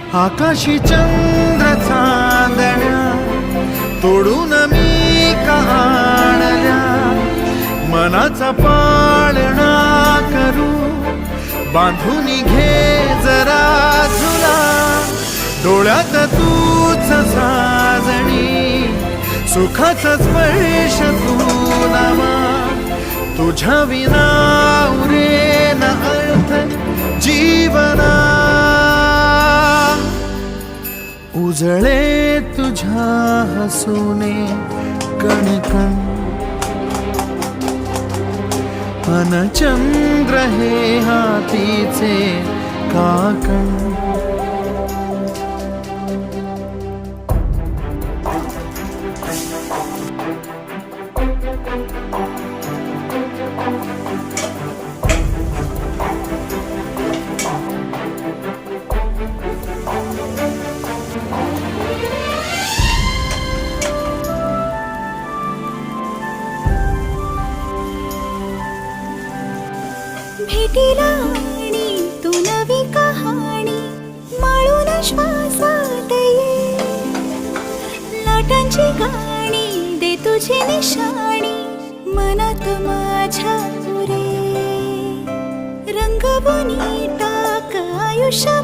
आकाशी चंद्र चांदण्या तोडून मी का आणल्या, मनाचा पाळणा करू बांधून घे जरा झुला, डोळ्यात तूच साजणी सुखाचा स्पर्श तू नामा, तुझ्या विना उरेन अर्थ जीवना, उजळे तुझ्या हसूने कणकण, अन चंद्र हे हातीचे काकण, भेटीला आणि तू नवी कहाणी माळून श्वासात ये, लाटांची गाणी दे तुझी निशाणी मनात माझ्या पुरे, रंगवून टाक आयुष्य